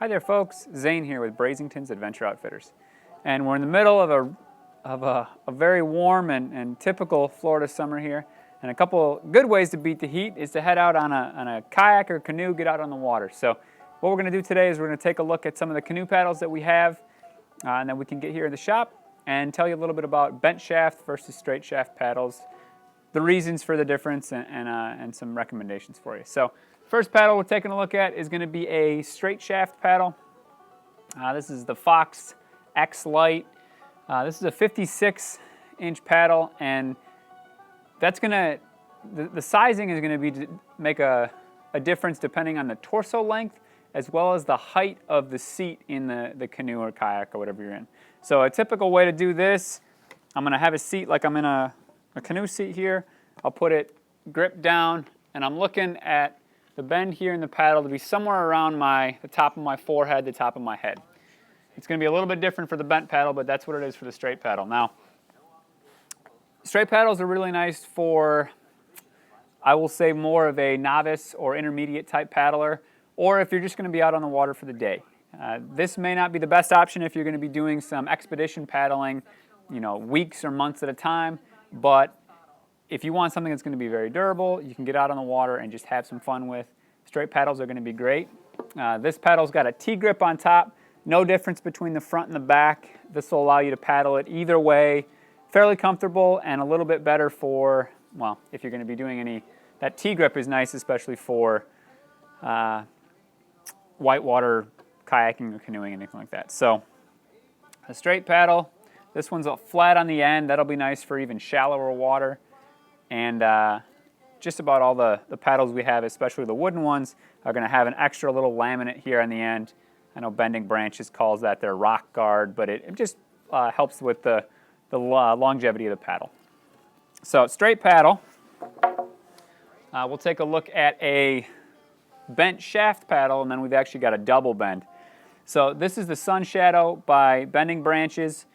Hi there folks, Zane here with Brasington's Adventure Outfitters. And we're in the middle of a very warm and typical Florida summer here. And a couple good ways to beat the heat is to head out on a kayak or canoe, get out on the water. So what we're going to do today is we're going to take a look at some of the canoe paddles that we have and that we can get here in the shop and tell you a little bit about bent shaft versus straight shaft paddles, the reasons for the difference, and some recommendations for you. So first paddle we're taking a look at is going to be a straight shaft paddle. This is the Fox X Lite. This is a 56-inch paddle, and that's going to, the sizing is going to be to make a difference depending on the torso length as well as the height of the seat in the canoe or kayak or whatever you're in. So a typical way to do this, I'm going to have a seat like I'm in a canoe seat here. I'll put it gripped down, and I'm looking at the bend here in the paddle to be somewhere around the top of my forehead, the top of my head. It's going to be a little bit different for the bent paddle, but that's what it is for the straight paddle. Now, straight paddles are really nice for, I will say, more of a novice or intermediate type paddler, or if you're just going to be out on the water for the day. This may not be the best option if you're going to be doing some expedition paddling, weeks or months at a time, but if you want something that's going to be very durable, you can get out on the water and just have some fun with. Straight paddles are going to be great. This paddle's got a T-grip on top, no difference between the front and the back. This will allow you to paddle it either way, fairly comfortable and a little bit better for, well, if you're going to be doing that T-grip is nice, especially for whitewater kayaking or canoeing, anything like that. So a straight paddle, this one's flat on the end. That'll be nice for even shallower water. And just about all the paddles we have, especially the wooden ones, are going to have an extra little laminate here on the end. I know Bending Branches calls that their rock guard, but it just helps with the longevity of the paddle. So straight paddle, we'll take a look at a bent shaft paddle, and then we've actually got a double bend. So this is the Sun Shadow by Bending Branches.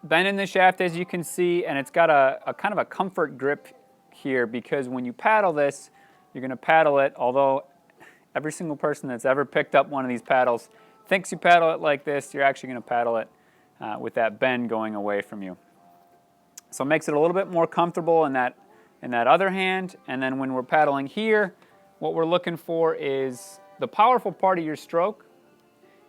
Bend in the shaft, as you can see, and it's got a kind of a comfort grip here, because when you paddle this, you're going to paddle it, although every single person that's ever picked up one of these paddles thinks you paddle it like this, you're actually going to paddle it with that bend going away from you. So it makes it a little bit more comfortable in that other hand, and then when we're paddling here, what we're looking for is the powerful part of your stroke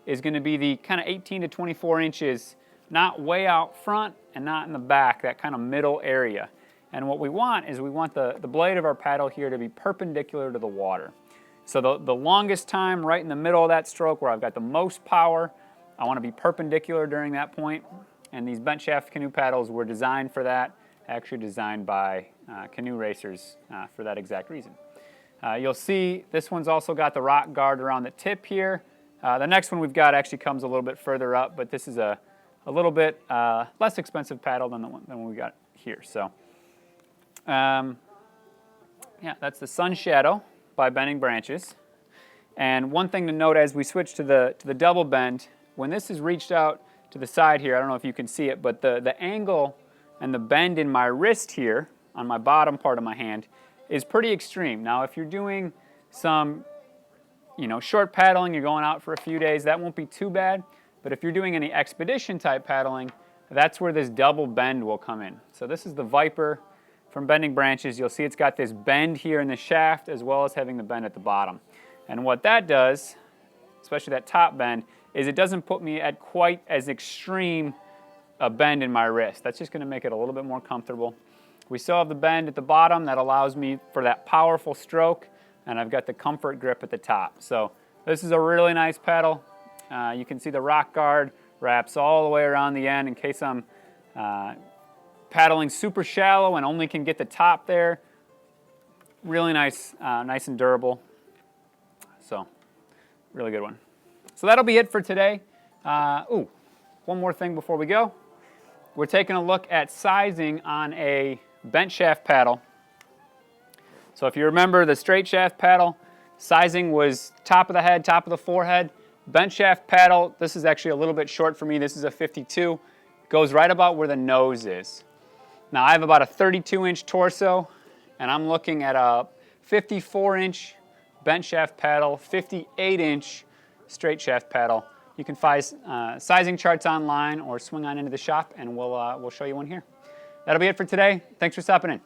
is going to be the kind of 18 to 24 inches, not way out front and not in the back, that kind of middle area. And what we want is the blade of our paddle here to be perpendicular to the water. So the longest time right in the middle of that stroke where I've got the most power, I want to be perpendicular during that point. And these bent shaft canoe paddles were designed for that, actually designed by canoe racers for that exact reason. You'll see this one's also got the rock guard around the tip here. The next one we've got actually comes a little bit further up, but this is a little bit less expensive paddle than the one we got here. So, yeah, that's the Sun Shadow by Bending Branches. And one thing to note as we switch to the double bend, when this is reached out to the side here, I don't know if you can see it, but the angle and the bend in my wrist here on my bottom part of my hand is pretty extreme. Now, if you're doing some, short paddling, you're going out for a few days, that won't be too bad. But if you're doing any expedition type paddling, that's where this double bend will come in. So this is the Viper from Bending Branches. You'll see it's got this bend here in the shaft as well as having the bend at the bottom. And what that does, especially that top bend, is it doesn't put me at quite as extreme a bend in my wrist. That's just going to make it a little bit more comfortable. We still have the bend at the bottom that allows me for that powerful stroke, and I've got the comfort grip at the top. So this is a really nice paddle. You can see the rock guard wraps all the way around the end in case I'm paddling super shallow and only can get the top there. Really nice, nice and durable. So, really good one. So that'll be it for today. One more thing before we go. We're taking a look at sizing on a bent shaft paddle. So if you remember the straight shaft paddle, sizing was top of the head, top of the forehead. Bent shaft paddle, this is actually a little bit short for me. This is a 52. Goes right about where the nose is. Now I have about a 32-inch torso, and I'm looking at a 54-inch bent shaft paddle, 58-inch straight shaft paddle. You can find sizing charts online or swing on into the shop and we'll show you one here. That'll be it for today. Thanks for stopping in.